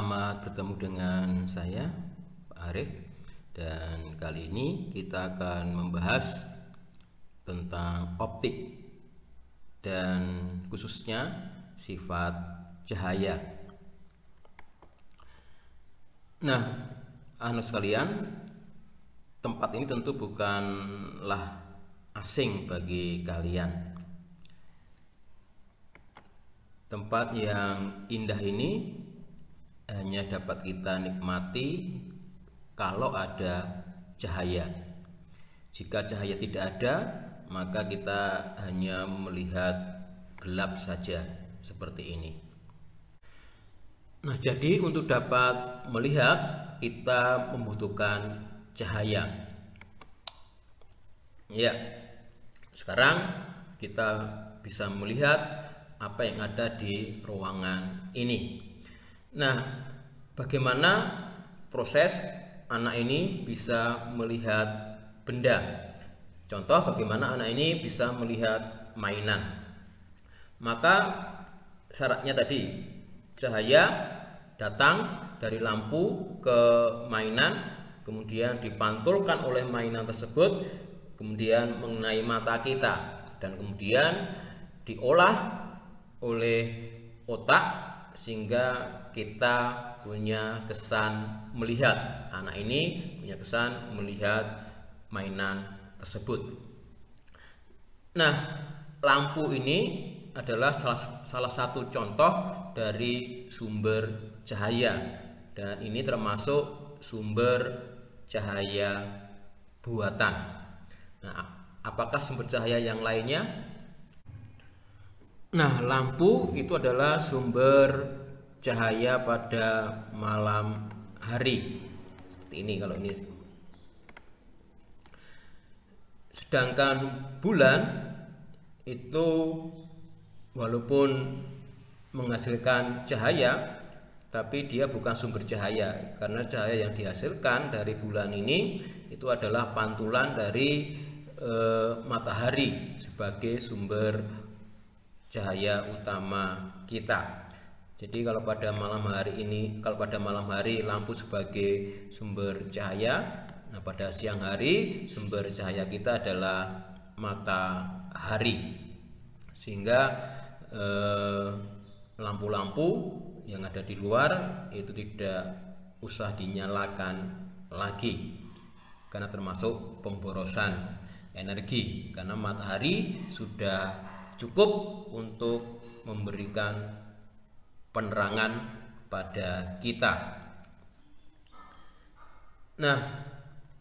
Selamat bertemu dengan saya, Pak Arif, dan kali ini kita akan membahas tentang optik dan khususnya sifat cahaya. Nah, sekalian, tempat ini tentu bukanlah asing bagi kalian. Tempat yang indah ini hanya dapat kita nikmati kalau ada cahaya. Jika cahaya tidak ada, maka kita hanya melihat gelap saja seperti ini. Nah, jadi untuk dapat melihat kita membutuhkan cahaya. Ya, sekarang kita bisa melihat apa yang ada di ruangan ini. Nah, bagaimana proses anak ini bisa melihat benda? Contoh bagaimana anak ini bisa melihat mainan. Maka syaratnya tadi, cahaya datang dari lampu ke mainan, kemudian dipantulkan oleh mainan tersebut, kemudian mengenai mata kita, dan kemudian diolah oleh otak sehingga kita punya kesan melihat. Anak ini punya kesan melihat mainan tersebut. Nah, lampu ini adalah salah satu contoh dari sumber cahaya, dan ini termasuk sumber cahaya buatan. Nah, apakah sumber cahaya yang lainnya? Nah, lampu itu adalah sumber cahaya pada malam hari. Seperti ini kalau ini. Sedangkan bulan itu walaupun menghasilkan cahaya, tapi dia bukan sumber cahaya, karena cahaya yang dihasilkan dari bulan ini itu adalah pantulan dari matahari sebagai sumber cahaya utama kita. Jadi kalau pada malam hari lampu sebagai sumber cahaya, nah pada siang hari sumber cahaya kita adalah matahari. Sehingga lampu-lampu yang ada di luar itu tidak usah dinyalakan lagi, karena termasuk pemborosan energi, karena matahari sudah cukup untuk memberikan penerangan pada kita. Nah,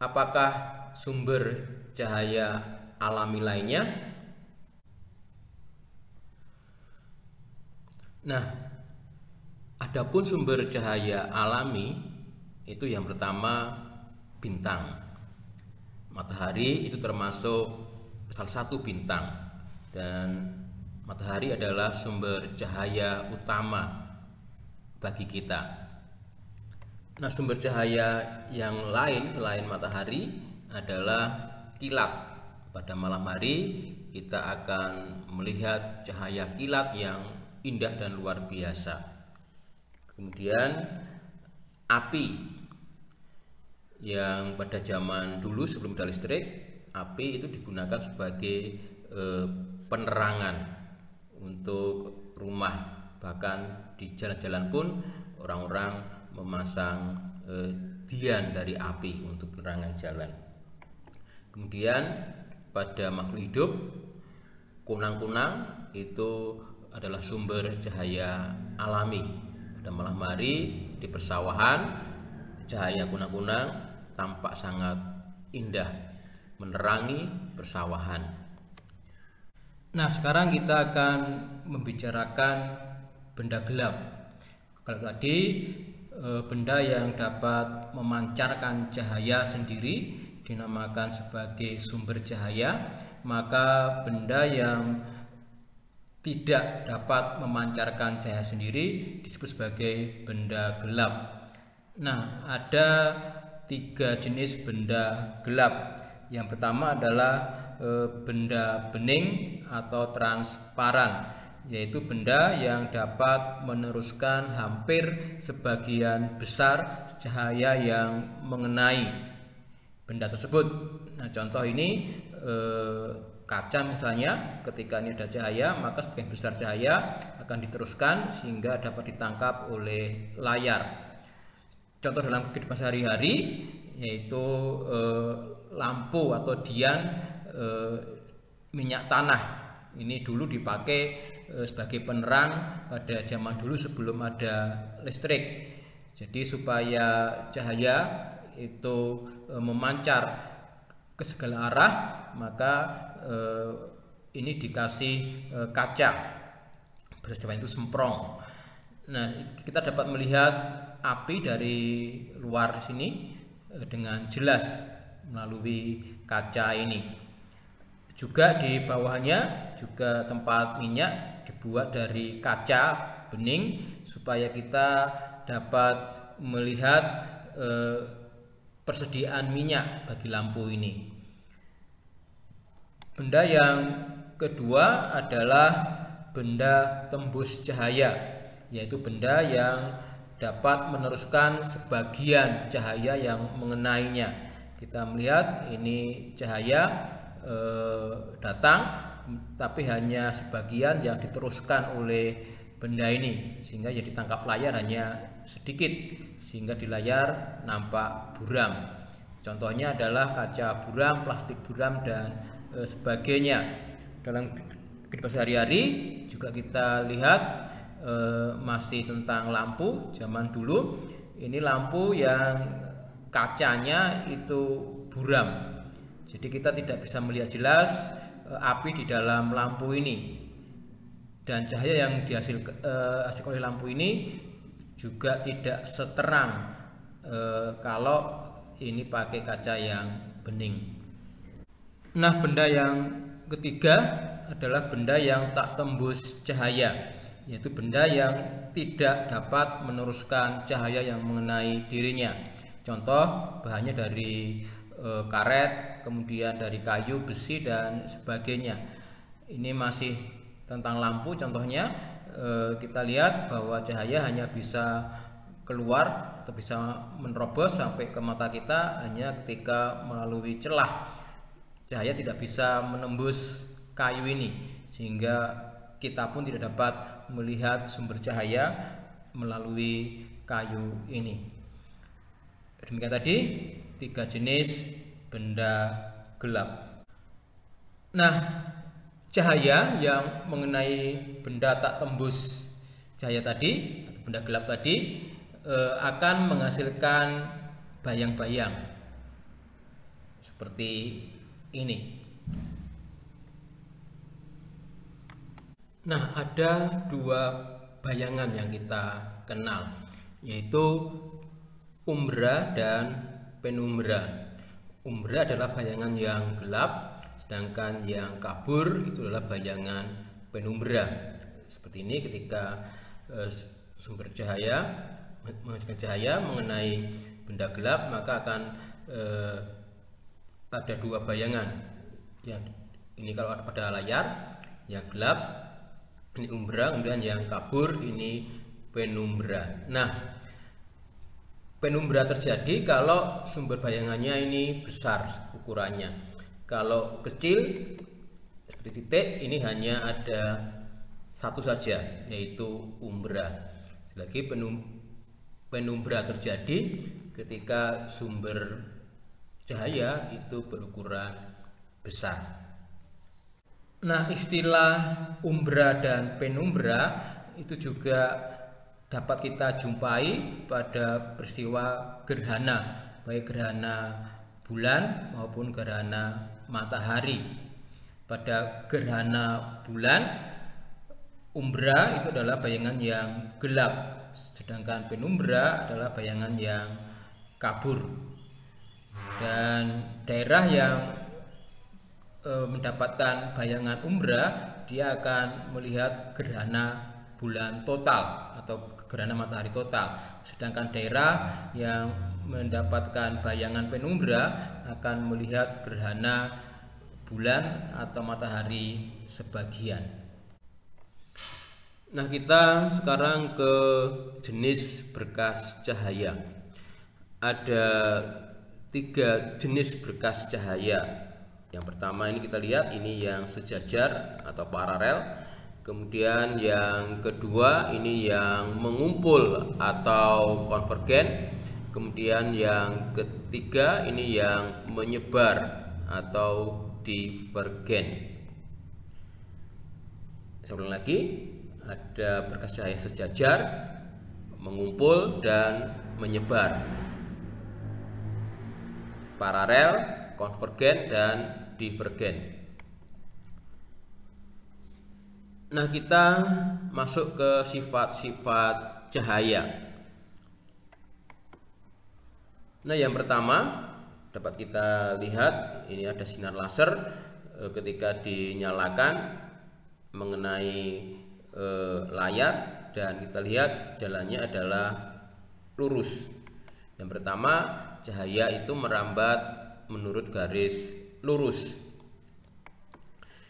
apakah sumber cahaya alami lainnya? Nah, adapun sumber cahaya alami itu yang pertama bintang. Matahari itu termasuk salah satu bintang, dan matahari adalah sumber cahaya utama bagi kita. Nah, sumber cahaya yang lain selain matahari adalah kilat. Pada malam hari kita akan melihat cahaya kilat yang indah dan luar biasa. Kemudian api, yang pada zaman dulu sebelum ada listrik, api itu digunakan sebagai penerangan untuk rumah. Bahkan di jalan-jalan pun orang-orang memasang dian dari api untuk penerangan jalan. Kemudian pada makhluk hidup, kunang-kunang itu adalah sumber cahaya alami. Pada malam hari di persawahan, cahaya kunang-kunang tampak sangat indah menerangi persawahan. Nah, sekarang kita akan membicarakan benda gelap. Kalau tadi benda yang dapat memancarkan cahaya sendiri dinamakan sebagai sumber cahaya, maka benda yang tidak dapat memancarkan cahaya sendiri disebut sebagai benda gelap. Nah, ada 3 jenis benda gelap. Yang pertama adalah benda bening atau transparan. yaitu benda yang dapat meneruskan hampir sebagian besar cahaya yang mengenai benda tersebut. Nah, contoh ini kaca misalnya, ketika ini ada cahaya maka sebagian besar cahaya akan diteruskan sehingga dapat ditangkap oleh layar. Contoh dalam kehidupan sehari-hari yaitu lampu atau dian minyak tanah. Ini dulu dipakai sebagai penerang pada zaman dulu sebelum ada listrik. Jadi supaya cahaya itu memancar ke segala arah, maka ini dikasih kaca, bahasa Jawa itu semprong. Nah, kita dapat melihat api dari luar sini dengan jelas melalui kaca ini. Juga di bawahnya juga tempat minyak dibuat dari kaca bening supaya kita dapat melihat persediaan minyak bagi lampu ini. Benda yang kedua adalah benda tembus cahaya, yaitu benda yang dapat meneruskan sebagian cahaya yang mengenainya. Kita melihat ini cahaya datang, tapi hanya sebagian yang diteruskan oleh benda ini, sehingga yang ditangkap layar hanya sedikit, sehingga di layar nampak buram. Contohnya adalah kaca buram, plastik buram, dan sebagainya. Dalam kehidupan sehari-hari juga kita lihat masih tentang lampu zaman dulu. Ini lampu yang kacanya itu buram, jadi kita tidak bisa melihat jelas api di dalam lampu ini, dan cahaya yang dihasilkan oleh lampu ini juga tidak seterang kalau ini pakai kaca yang bening. Nah, benda yang ketiga adalah benda yang tak tembus cahaya, yaitu benda yang tidak dapat meneruskan cahaya yang mengenai dirinya. Contoh bahannya dari karet, kemudian dari kayu, besi, dan sebagainya. Ini masih tentang lampu. Contohnya kita lihat bahwa cahaya hanya bisa keluar atau bisa menerobos sampai ke mata kita hanya ketika melalui celah. Cahaya tidak bisa menembus kayu ini, sehingga kita pun tidak dapat melihat sumber cahaya melalui kayu ini. Demikian tadi 3 jenis benda gelap. Nah, cahaya yang mengenai benda tak tembus cahaya tadi atau benda gelap tadi akan menghasilkan bayang-bayang seperti ini. Nah, ada 2 bayangan yang kita kenal, yaitu umbra dan penumbra. Umbra adalah bayangan yang gelap, sedangkan yang kabur itu adalah bayangan penumbra. Seperti ini, ketika sumber cahaya menghasilkan cahaya mengenai benda gelap, maka akan ada 2 bayangan. Yang ini kalau ada pada layar, yang gelap ini umbra, kemudian yang kabur ini penumbra. Nah, penumbra terjadi kalau sumber bayangannya ini besar ukurannya. Kalau kecil seperti titik, ini hanya ada satu saja, yaitu umbra. Lagi penumbra terjadi ketika sumber cahaya itu berukuran besar. Nah, istilah umbra dan penumbra itu juga dapat kita jumpai pada peristiwa gerhana, baik gerhana bulan maupun gerhana matahari. Pada gerhana bulan, umbra itu adalah bayangan yang gelap, sedangkan penumbra adalah bayangan yang kabur. Dan daerah yang mendapatkan bayangan umbra, dia akan melihat gerhana bulan total atau gerhana matahari total. Sedangkan daerah yang mendapatkan bayangan penumbra akan melihat gerhana bulan atau matahari sebagian. Nah, kita sekarang ke jenis berkas cahaya. Ada 3 jenis berkas cahaya. Yang pertama ini kita lihat, ini yang sejajar atau paralel. Kemudian yang kedua ini yang mengumpul atau konvergen. Kemudian yang ketiga ini yang menyebar atau divergen. Saya ulang lagi, ada berkas cahaya sejajar, mengumpul, dan menyebar, paralel, konvergen, dan divergen. Nah, kita masuk ke sifat-sifat cahaya. Nah, yang pertama dapat kita lihat, ini ada sinar laser ketika dinyalakan mengenai layar, dan kita lihat jalannya adalah lurus. Yang pertama, cahaya itu merambat menurut garis lurus.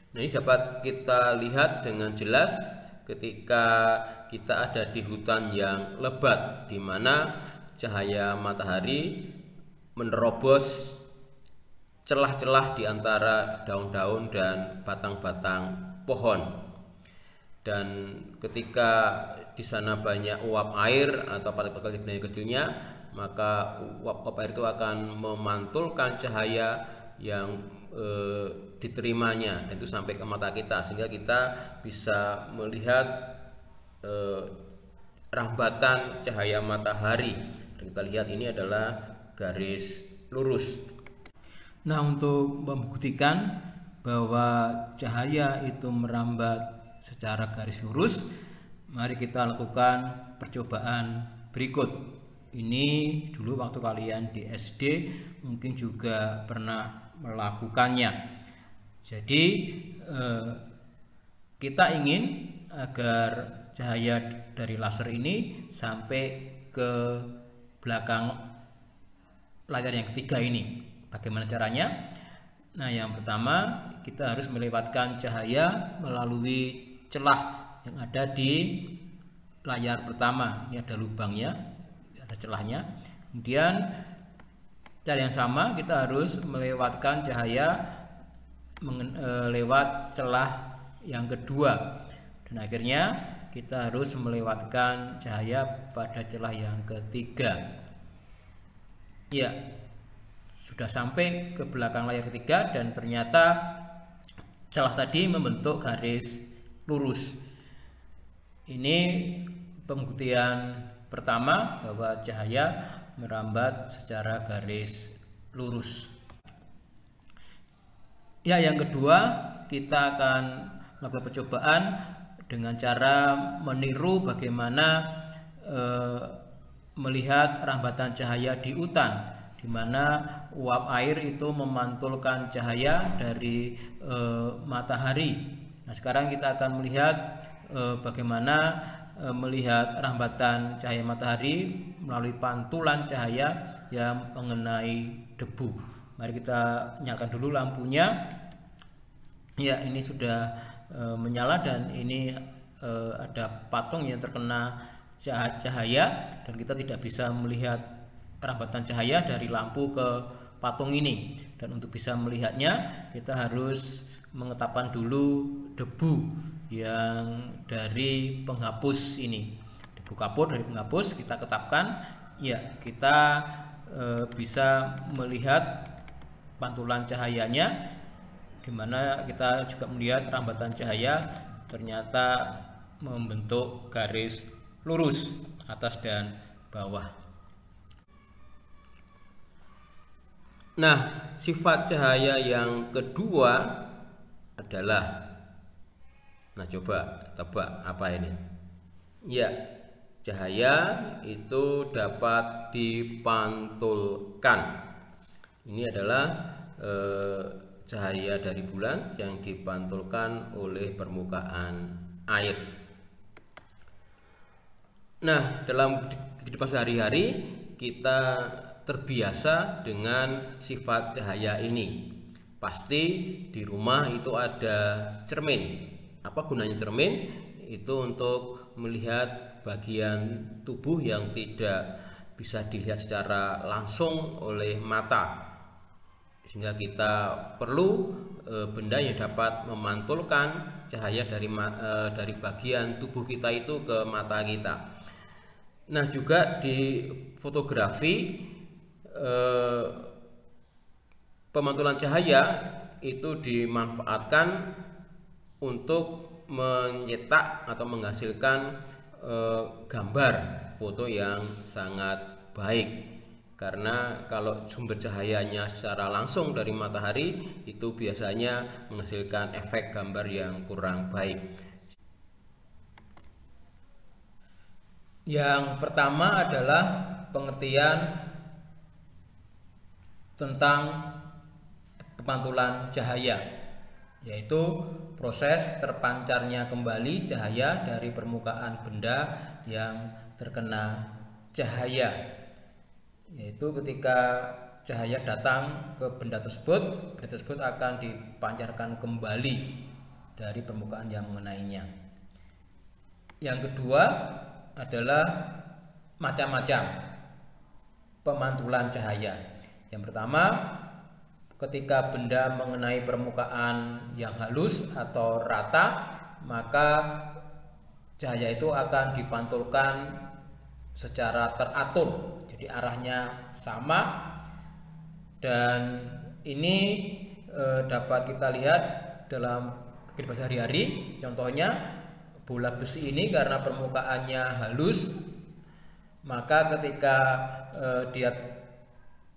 Nah, ini dapat kita lihat dengan jelas ketika kita ada di hutan yang lebat, di mana cahaya matahari menerobos celah-celah di antara daun-daun dan batang-batang pohon. Dan ketika di sana banyak uap air atau partikel kecilnya, maka uap air itu akan memantulkan cahaya yang diterimanya, dan itu sampai ke mata kita, sehingga kita bisa melihat rambatan cahaya matahari. Dan kita lihat ini adalah garis lurus. Nah, untuk membuktikan bahwa cahaya itu merambat secara garis lurus, mari kita lakukan percobaan berikut. Ini dulu waktu kalian di SD mungkin juga pernah melakukannya. Jadi kita ingin agar cahaya dari laser ini sampai ke belakang layar yang ketiga ini. Bagaimana caranya? Nah, yang pertama kita harus melewatkan cahaya melalui celah yang ada di layar pertama. Ini ada lubangnya, ada celahnya. Kemudian cara yang sama kita harus melewatkan cahaya lewat celah yang kedua, dan akhirnya kita harus melewatkan cahaya pada celah yang ketiga. Ya, sudah sampai ke belakang layar ketiga, dan ternyata celah tadi membentuk garis lurus. Ini pembuktian pertama bahwa cahaya merambat secara garis lurus. Ya, yang kedua kita akan melakukan percobaan dengan cara meniru bagaimana melihat rambatan cahaya di hutan, di mana uap air itu memantulkan cahaya dari matahari. Nah, sekarang kita akan melihat bagaimana melihat rambatan cahaya matahari melalui pantulan cahaya yang mengenai debu. Mari kita nyalakan dulu lampunya. Ya, ini sudah menyala, dan ini ada patung yang terkena cahaya, dan kita tidak bisa melihat rambatan cahaya dari lampu ke patung ini. Dan untuk bisa melihatnya, kita harus mengetapkan dulu debu yang dari penghapus ini, debu kapur dari penghapus kita ketapkan. Ya, kita bisa melihat pantulan cahayanya, dimana kita juga melihat rambatan cahaya ternyata membentuk garis lurus atas dan bawah. Nah, sifat cahaya yang kedua adalah, nah coba tebak apa ini? Ya, cahaya itu dapat dipantulkan. Ini adalah cahaya dari bulan yang dipantulkan oleh permukaan air. Nah, dalam kehidupan sehari-hari kita terbiasa dengan sifat cahaya ini. Pasti di rumah itu ada cermin. Apa gunanya cermin? itu untuk melihat bagian tubuh yang tidak bisa dilihat secara langsung oleh mata, sehingga kita perlu benda yang dapat memantulkan cahaya dari bagian tubuh kita itu ke mata kita. Nah, juga di fotografi pemantulan cahaya itu dimanfaatkan untuk mencetak atau menghasilkan gambar foto yang sangat baik, karena kalau sumber cahayanya secara langsung dari matahari itu biasanya menghasilkan efek gambar yang kurang baik. Yang pertama adalah pengertian tentang pemantulan cahaya, yaitu proses terpancarnya kembali cahaya dari permukaan benda yang terkena cahaya, yaitu ketika cahaya datang ke benda tersebut akan dipancarkan kembali dari permukaan yang mengenainya. Yang kedua adalah macam-macam pemantulan cahaya. Yang pertama, ketika benda mengenai permukaan yang halus atau rata, maka cahaya itu akan dipantulkan secara teratur, jadi arahnya sama, dan ini dapat kita lihat dalam kehidupan sehari-hari. Contohnya bola besi ini karena permukaannya halus, maka ketika dia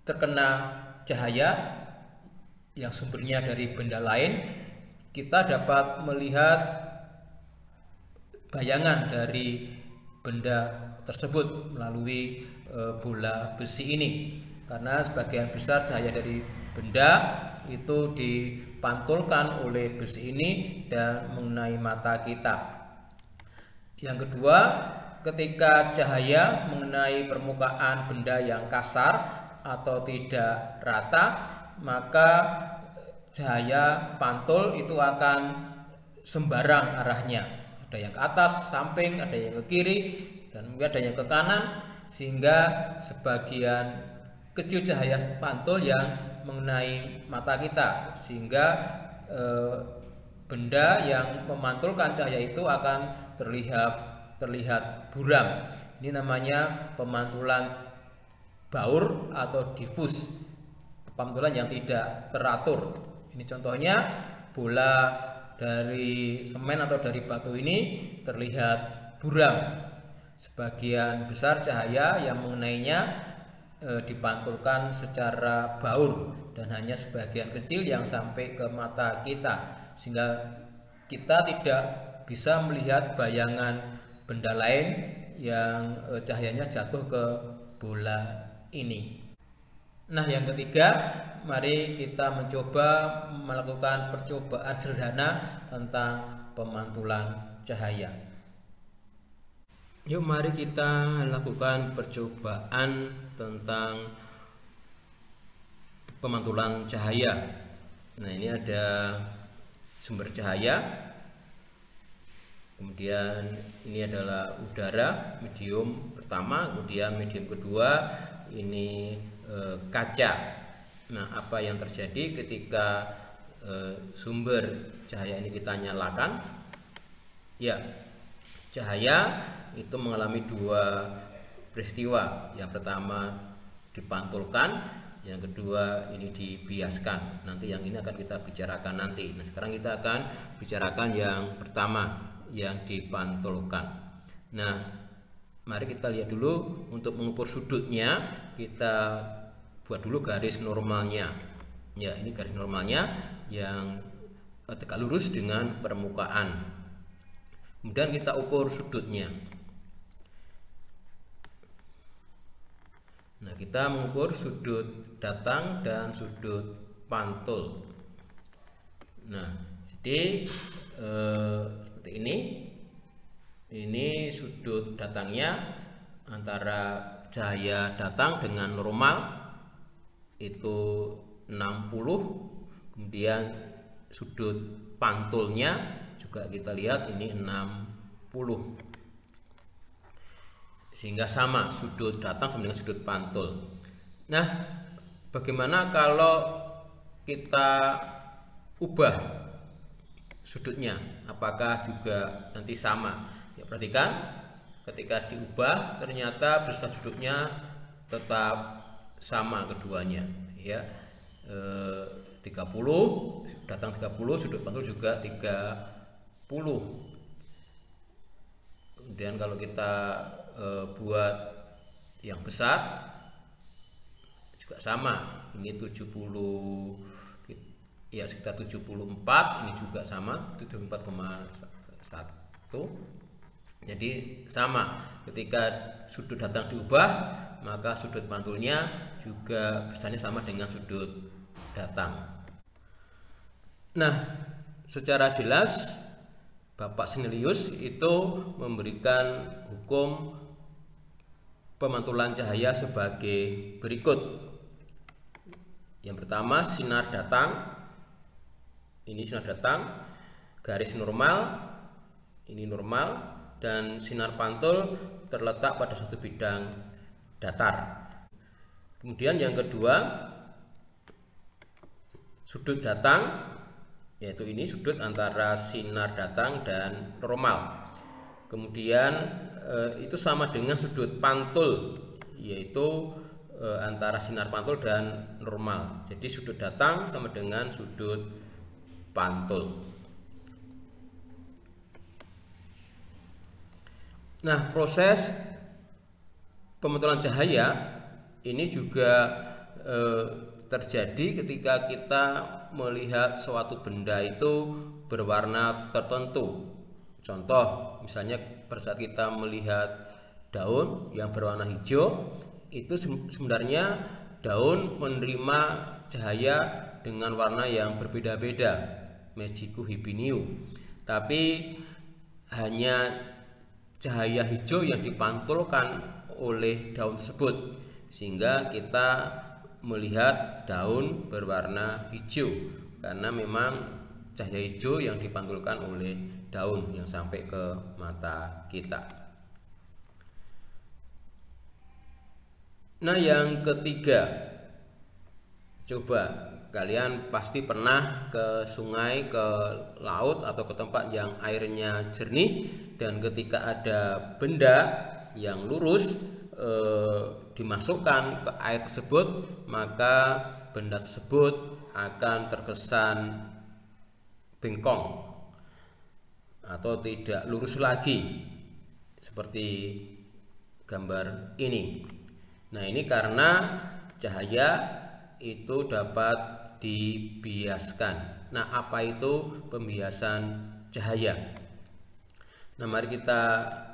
terkena cahaya yang sumbernya dari benda lain, kita dapat melihat bayangan dari benda tersebut melalui bola besi ini, karena sebagian besar cahaya dari benda itu dipantulkan oleh besi ini dan mengenai mata kita. Yang kedua, ketika cahaya mengenai permukaan benda yang kasar atau tidak rata, maka cahaya pantul itu akan sembarang arahnya, ada yang ke atas, samping, ada yang ke kiri, dan mungkin ada yang ke kanan, sehingga sebagian kecil cahaya pantul yang mengenai mata kita, sehingga benda yang memantulkan cahaya itu akan terlihat buram. Ini namanya pemantulan baur atau difus, pemantulan yang tidak teratur. Ini contohnya bola dari semen atau dari batu ini terlihat buram. Sebagian besar cahaya yang mengenainya dipantulkan secara baur, dan hanya sebagian kecil yang sampai ke mata kita, sehingga kita tidak bisa melihat bayangan benda lain yang cahayanya jatuh ke bola ini. Nah, yang ketiga, mari kita mencoba melakukan percobaan sederhana tentang pemantulan cahaya. Yuk, mari kita lakukan percobaan tentang pemantulan cahaya. Nah, ini ada sumber cahaya, kemudian ini adalah udara, medium pertama, kemudian medium kedua ini kaca. Nah, apa yang terjadi ketika sumber cahaya ini kita nyalakan? Ya, cahaya itu mengalami dua peristiwa. Yang pertama dipantulkan, yang kedua ini dibiaskan. Nanti yang ini akan kita bicarakan nanti. Nah, sekarang kita akan bicarakan yang pertama, yang dipantulkan. Nah, mari kita lihat dulu. Untuk mengukur sudutnya, kita buat dulu garis normalnya. Ya, ini garis normalnya yang tegak lurus dengan permukaan. Kemudian kita ukur sudutnya. Nah, kita mengukur sudut datang dan sudut pantul. Nah, jadi seperti ini. Ini sudut datangnya antara cahaya datang dengan normal itu 60, kemudian sudut pantulnya juga kita lihat ini 60. sehingga sama sudut datang sama dengan sudut pantul. Nah, bagaimana kalau kita ubah sudutnya, apakah juga nanti sama? Ya, perhatikan, ketika diubah ternyata besaran sudutnya tetap sama keduanya, ya. 30 datang 30, sudut pantul juga 30. Kemudian kalau kita buat yang besar juga sama, ini 70, ya sekitar 74, ini juga sama 74,1. jadi sama, ketika sudut datang diubah maka sudut pantulnya juga besarnya sama dengan sudut datang. Nah, secara jelas Bapak Snellius itu memberikan hukum pemantulan cahaya sebagai berikut. Yang pertama, sinar datang. Ini sinar datang, garis normal, ini normal, dan sinar pantul terletak pada satu bidang datar. Kemudian yang kedua, sudut datang, yaitu ini sudut antara sinar datang dan normal. Kemudian itu sama dengan sudut pantul, yaitu antara sinar pantul dan normal. Jadi sudut datang sama dengan sudut pantul. Nah, proses pemantulan cahaya ini juga terjadi ketika kita melihat suatu benda itu berwarna tertentu. Contoh, misalnya pada saat kita melihat daun yang berwarna hijau, itu sebenarnya daun menerima cahaya dengan warna yang berbeda-beda, magico hibiniu, tapi hanya cahaya hijau yang dipantulkan oleh daun tersebut, sehingga kita melihat daun berwarna hijau karena memang cahaya hijau yang dipantulkan oleh daun yang sampai ke mata kita. Nah, yang ketiga, coba kalian pasti pernah ke sungai, ke laut, atau ke tempat yang airnya jernih, dan ketika ada benda yang lurus dimasukkan ke air tersebut, maka benda tersebut akan terkesan bengkong atau tidak lurus lagi, seperti gambar ini. Nah, ini karena cahaya itu dapat dibiaskan. Nah, apa itu pembiasan cahaya? Nah, mari kita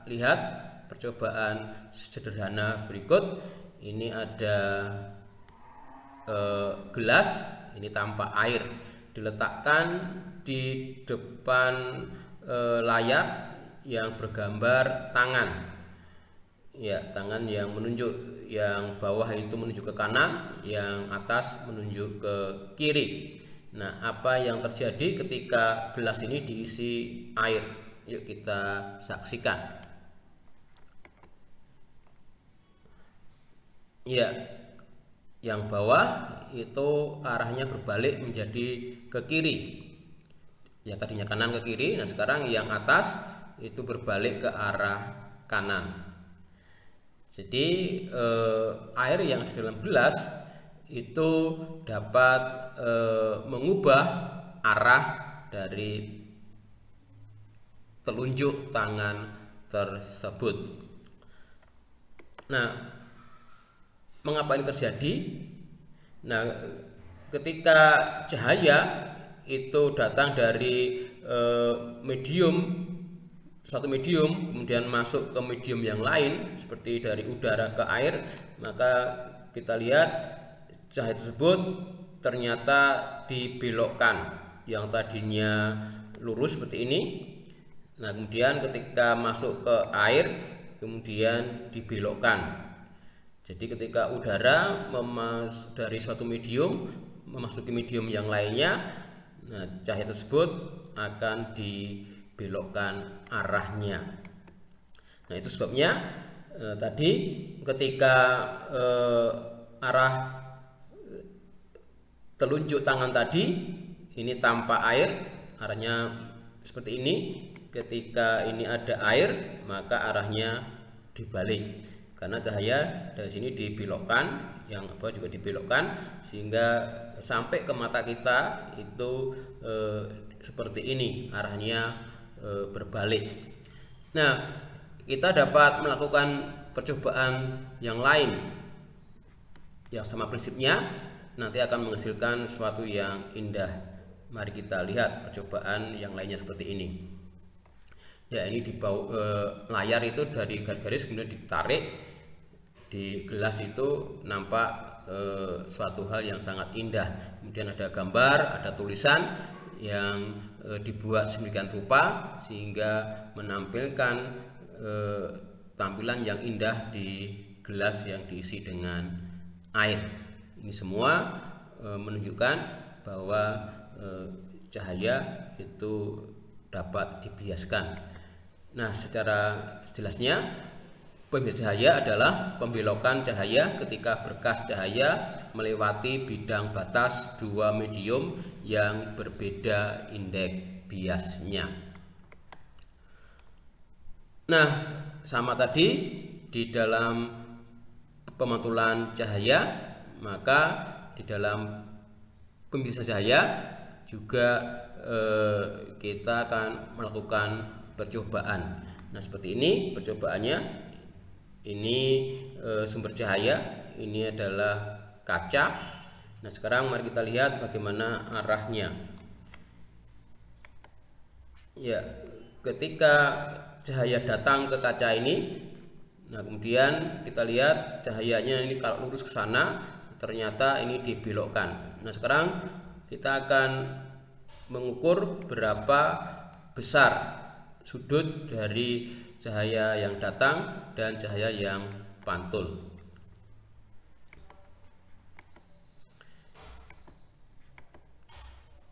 lihat percobaan sederhana berikut. Ini ada gelas, ini tanpa air, diletakkan di depan layar yang bergambar tangan. Ya, tangan yang menunjuk, yang bawah itu menunjuk ke kanan, yang atas menunjuk ke kiri. Nah, apa yang terjadi ketika gelas ini diisi air? Yuk kita saksikan. Ya, yang bawah itu arahnya berbalik menjadi ke kiri. Ya, tadinya kanan ke kiri, nah sekarang yang atas itu berbalik ke arah kanan. Jadi air yang di dalam gelas itu dapat mengubah arah dari telunjuk tangan tersebut. Nah, mengapa ini terjadi? Nah, ketika cahaya itu datang dari suatu medium kemudian masuk ke medium yang lain, seperti dari udara ke air, maka kita lihat cahaya tersebut ternyata dibelokkan. Yang tadinya lurus seperti ini, nah kemudian ketika masuk ke air kemudian dibelokkan. Jadi ketika udara dari suatu medium memasuki medium yang lainnya, nah cahaya tersebut akan dibelokkan arahnya. Nah, itu sebabnya tadi ketika arah telunjuk tangan tadi ini tanpa air, arahnya seperti ini. Ketika ini ada air, maka arahnya dibalik, karena cahaya dari sini dibelokkan, yang apa juga dibelokkan, sehingga sampai ke mata kita itu seperti ini, arahnya berbalik. Nah, kita dapat melakukan percobaan yang lain yang sama prinsipnya, nanti akan menghasilkan sesuatu yang indah. Mari kita lihat percobaan yang lainnya seperti ini. Ya, ini di bawah layar itu dari garis-garis kemudian ditarik, di gelas itu nampak suatu hal yang sangat indah. Kemudian ada gambar, ada tulisan yang dibuat sedemikian rupa sehingga menampilkan tampilan yang indah di gelas yang diisi dengan air. Ini semua menunjukkan bahwa cahaya itu dapat dibiaskan. Nah, secara jelasnya, pembias cahaya adalah pembelokan cahaya ketika berkas cahaya melewati bidang batas dua medium yang berbeda indeks biasnya. Nah, sama tadi di dalam pemantulan cahaya, maka di dalam pembiasan cahaya juga kita akan melakukan percobaan. Nah, seperti ini percobaannya. Ini sumber cahaya, ini adalah kaca. Nah, sekarang mari kita lihat bagaimana arahnya. Ya, ketika cahaya datang ke kaca ini, nah kemudian kita lihat cahayanya ini kalau lurus ke sana, ternyata ini dibelokkan. Nah, sekarang kita akan mengukur berapa besar sudut dari cahaya yang datang dan cahaya yang pantul.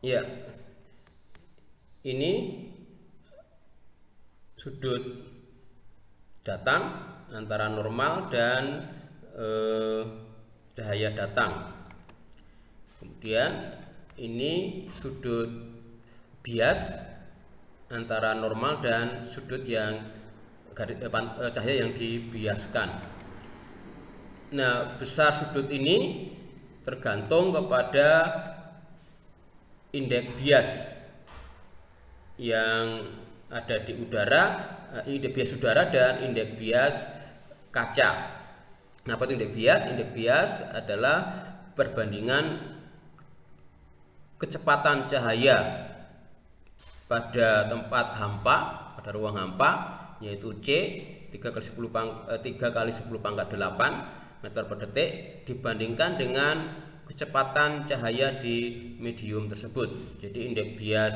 Ya, ini sudut datang antara normal dan cahaya datang. Kemudian ini sudut bias antara normal dan sudut yang cahaya yang dibiaskan. Nah, besar sudut ini tergantung kepada indeks bias yang ada di udara, indeks bias udara dan indeks bias kaca. Nah, apa itu indeks bias? Indeks bias adalah perbandingan kecepatan cahaya pada tempat hampa, pada ruang hampa, yaitu C 3 kali 10 pangkat 8 meter per detik dibandingkan dengan kecepatan cahaya di medium tersebut. Jadi indeks bias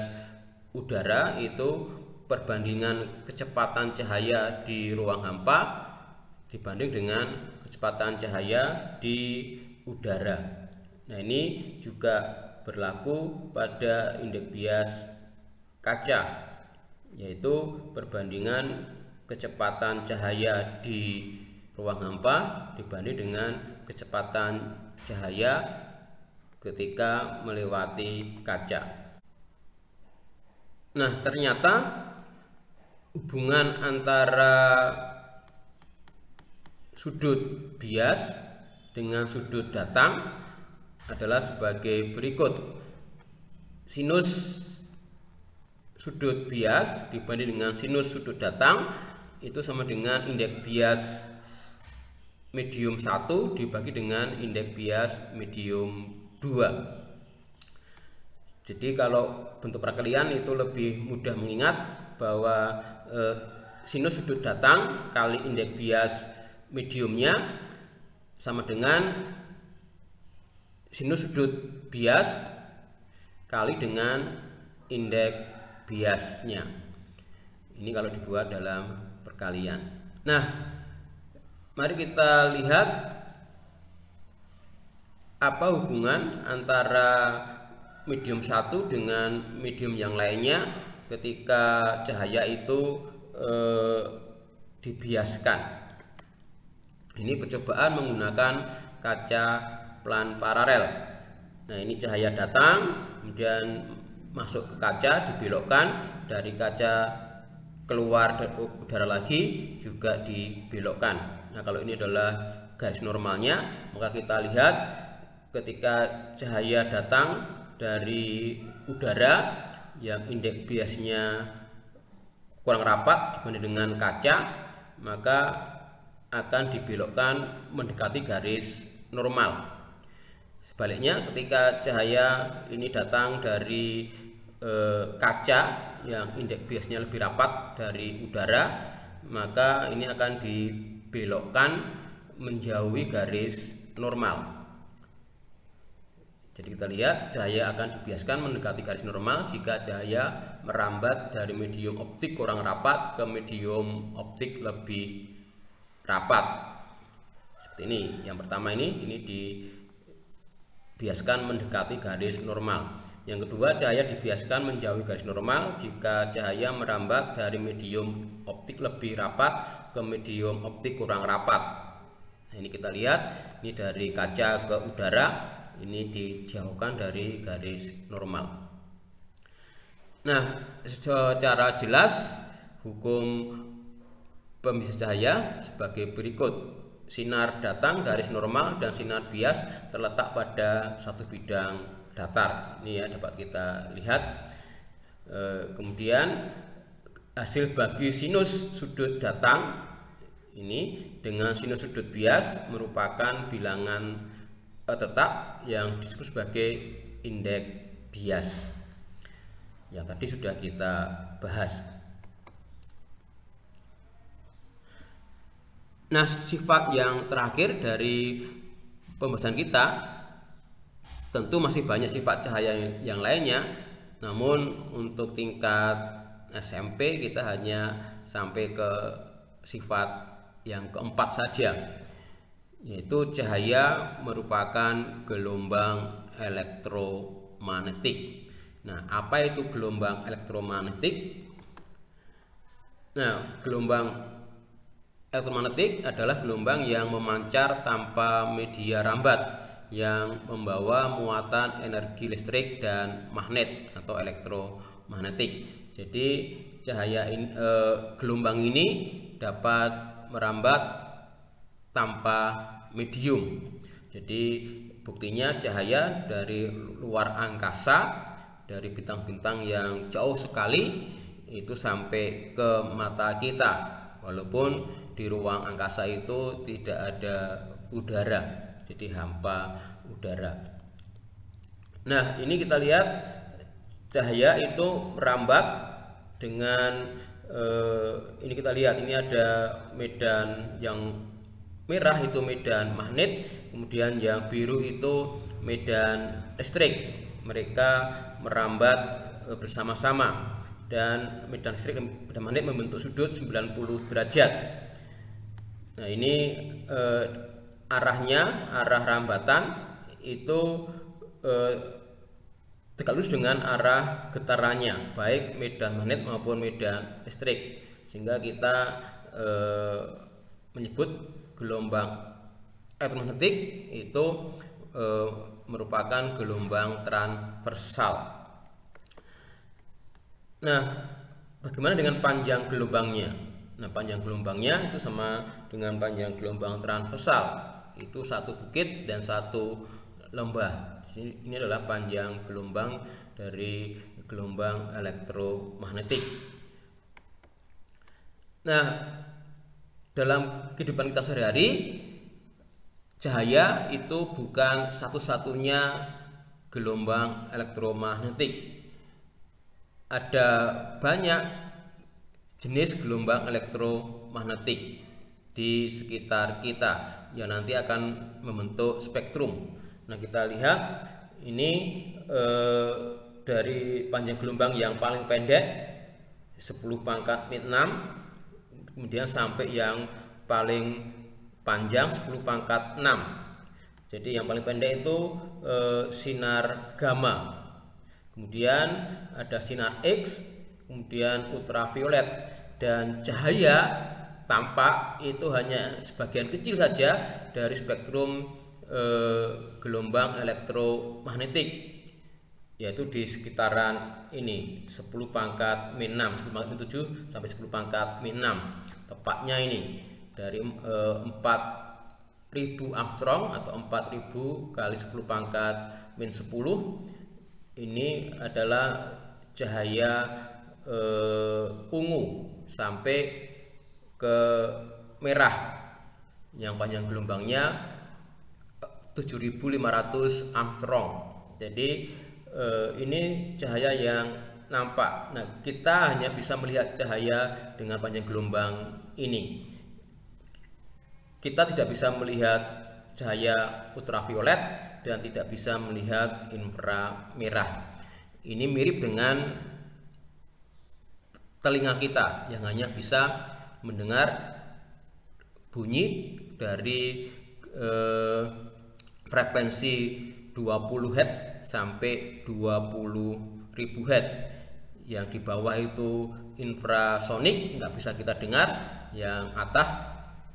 udara itu perbandingan kecepatan cahaya di ruang hampa dibanding dengan kecepatan cahaya di udara. Nah, ini juga berlaku pada indeks bias kaca, yaitu perbandingan kecepatan cahaya di ruang hampa dibanding dengan kecepatan cahaya ketika melewati kaca. Nah, ternyata hubungan antara sudut bias dengan sudut datang adalah sebagai berikut. Sinus sudut bias dibanding dengan sinus sudut datang itu sama dengan indeks bias medium 1 dibagi dengan indeks bias medium 2. Jadi kalau bentuk perkalian itu lebih mudah mengingat bahwa sinus sudut datang kali indeks bias mediumnya sama dengan sinus sudut bias kali dengan indeks biasnya. Ini kalau dibuat dalam perkalian. Nah, mari kita lihat apa hubungan antara medium 1 dengan medium yang lainnya ketika cahaya itu dibiaskan. Ini percobaan menggunakan kaca plan paralel. Nah, ini cahaya datang, kemudian masuk ke kaca, dibelokkan, dari kaca keluar udara lagi juga dibelokkan. Nah, kalau ini adalah garis normalnya, maka kita lihat ketika cahaya datang dari udara yang indeks biasnya kurang rapat dibanding dengan kaca, maka akan dibelokkan mendekati garis normal. Sebaliknya, ketika cahaya ini datang dari kaca yang indeks biasnya lebih rapat dari udara, maka ini akan dibelokkan menjauhi garis normal. Jadi kita lihat cahaya akan dibiaskan mendekati garis normal jika cahaya merambat dari medium optik kurang rapat ke medium optik lebih rapat. Seperti ini. Yang pertama ini dibiaskan mendekati garis normal. Yang kedua, cahaya dibiaskan menjauhi garis normal jika cahaya merambat dari medium optik lebih rapat ke medium optik kurang rapat. Nah, ini kita lihat, ini dari kaca ke udara, ini dijauhkan dari garis normal. Nah, secara jelas hukum pembisaan cahaya sebagai berikut. Sinar datang garis normal dan sinar bias terletak pada satu bidang datar. Ini ya dapat kita lihat. Kemudian hasil bagi sinus sudut datang ini dengan sinus sudut bias merupakan bilangan tetap yang disebut sebagai indeks bias yang tadi sudah kita bahas. Nah, sifat yang terakhir dari pembahasan kita, tentu masih banyak sifat cahaya yang lainnya, namun untuk tingkat SMP kita hanya sampai ke sifat yang keempat saja, yaitu cahaya merupakan gelombang elektromagnetik. Nah, apa itu gelombang elektromagnetik? Nah, gelombang elektromagnetik adalah gelombang yang memancar tanpa media rambat, yang membawa muatan energi listrik dan magnet atau elektromagnetik. Jadi gelombang ini dapat merambat tanpa medium. Jadi buktinya cahaya dari luar angkasa, dari bintang-bintang yang jauh sekali itu sampai ke mata kita, walaupun di ruang angkasa itu tidak ada udara, jadi hampa udara. Nah, ini kita lihat cahaya itu merambat dengan ini kita lihat, ini ada medan yang merah itu medan magnet, kemudian yang biru itu medan listrik. Mereka merambat bersama-sama dan medan listrik dan magnet membentuk sudut 90 derajat. Nah, ini arah rambatan itu tegak lurus dengan arah getarannya, baik medan magnet maupun medan listrik, sehingga kita menyebut gelombang elektromagnetik itu merupakan gelombang transversal. Nah, bagaimana dengan panjang gelombangnya? Nah, panjang gelombangnya itu sama dengan panjang gelombang transversal, itu satu bukit dan satu lembah. Ini adalah panjang gelombang dari gelombang elektromagnetik. Nah, dalam kehidupan kita sehari-hari, cahaya itu bukan satu-satunya gelombang elektromagnetik. Ada banyak jenis gelombang elektromagnetik di sekitar kita yang nanti akan membentuk spektrum. Nah, kita lihat ini dari panjang gelombang yang paling pendek 10⁻⁶, kemudian sampai yang paling panjang 10⁻⁶. Jadi yang paling pendek itu sinar gamma, kemudian ada sinar X, kemudian ultraviolet, dan cahaya tampak itu hanya sebagian kecil saja dari spektrum gelombang elektromagnetik, yaitu di sekitaran ini 10 pangkat min 6, 10 pangkat min 7 sampai 10 pangkat min 6. Tepatnya ini dari 4000 Armstrong atau 4000 kali 10 pangkat min 10. Ini adalah cahaya ungu sampai ke merah yang panjang gelombangnya 7500 Armstrong. Jadi ini cahaya yang nampak. Nah, kita hanya bisa melihat cahaya dengan panjang gelombang ini. Kita tidak bisa melihat cahaya ultraviolet dan tidak bisa melihat inframerah. Ini mirip dengan telinga kita yang hanya bisa mendengar bunyi dari frekuensi 20 Hz sampai 20.000 Hz. Yang di bawah itu infrasonik, nggak bisa kita dengar. Yang atas,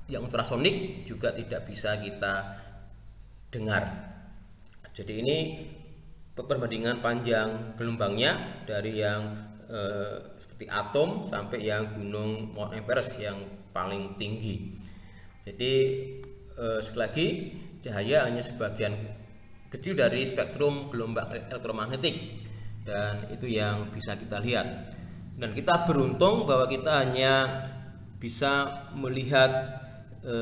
yang ultrasonik juga tidak bisa kita dengar. Jadi ini perbandingan panjang gelombangnya dari yang seperti atom sampai yang gunung Mount Everest yang paling tinggi. Jadi sekali lagi, cahaya hanya sebagian kecil dari spektrum gelombang elektromagnetik, dan itu yang bisa kita lihat. Dan kita beruntung bahwa kita hanya bisa melihat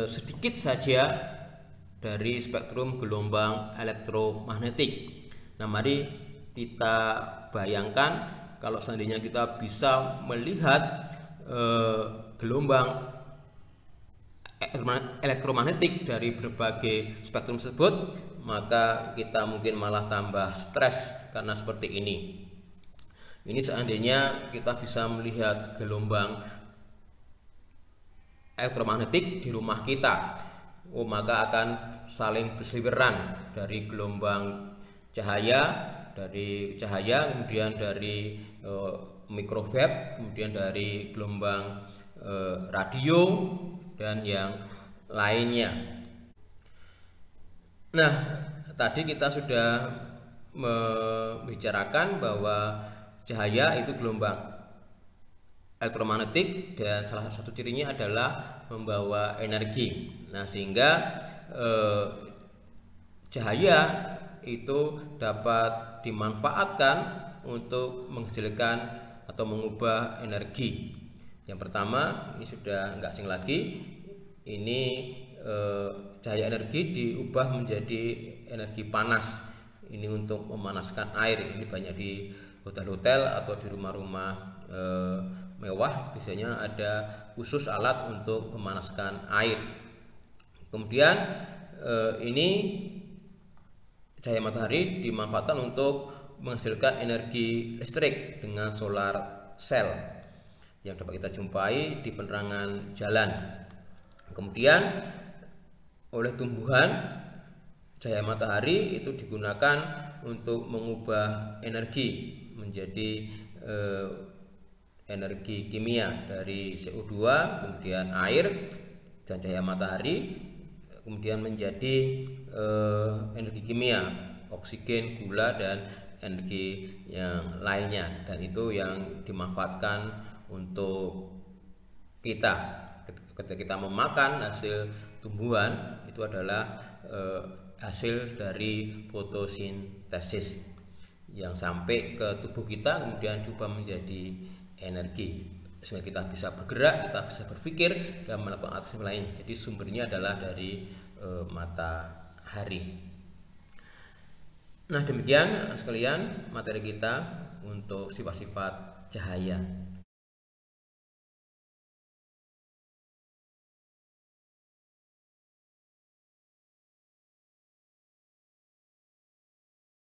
sedikit saja dari spektrum gelombang elektromagnetik. Nah, mari kita bayangkan kalau seandainya kita bisa melihat gelombang elektromagnetik dari berbagai spektrum tersebut, maka kita mungkin malah tambah stres karena seperti ini. Ini seandainya kita bisa melihat gelombang elektromagnetik di rumah kita, maka akan saling berseliweran dari gelombang cahaya, kemudian dari microwave, kemudian dari gelombang radio dan yang lainnya. Nah, tadi kita sudah membicarakan bahwa cahaya itu gelombang elektromagnetik dan salah satu cirinya adalah membawa energi. Nah, sehingga cahaya itu dapat dimanfaatkan untuk menghasilkan atau mengubah energi. Yang pertama, ini sudah nggak asing lagi, ini cahaya energi diubah menjadi energi panas. Ini untuk memanaskan air. Ini banyak di hotel-hotel atau di rumah-rumah mewah, biasanya ada khusus alat untuk memanaskan air. Kemudian ini cahaya matahari dimanfaatkan untuk menghasilkan energi listrik dengan solar cell yang dapat kita jumpai di penerangan jalan. Kemudian oleh tumbuhan, cahaya matahari itu digunakan untuk mengubah energi menjadi energi kimia dari CO2, kemudian air dan cahaya matahari, kemudian menjadi energi kimia, oksigen, gula, dan energi yang lainnya. Dan itu yang dimanfaatkan untuk kita ketika kita memakan hasil tumbuhan. Itu adalah hasil dari fotosintesis yang sampai ke tubuh kita, kemudian diubah menjadi energi sehingga kita bisa bergerak, kita bisa berpikir dan melakukan aktivitas lain. Jadi sumbernya adalah dari matahari. Nah, demikian sekalian materi kita untuk sifat-sifat cahaya.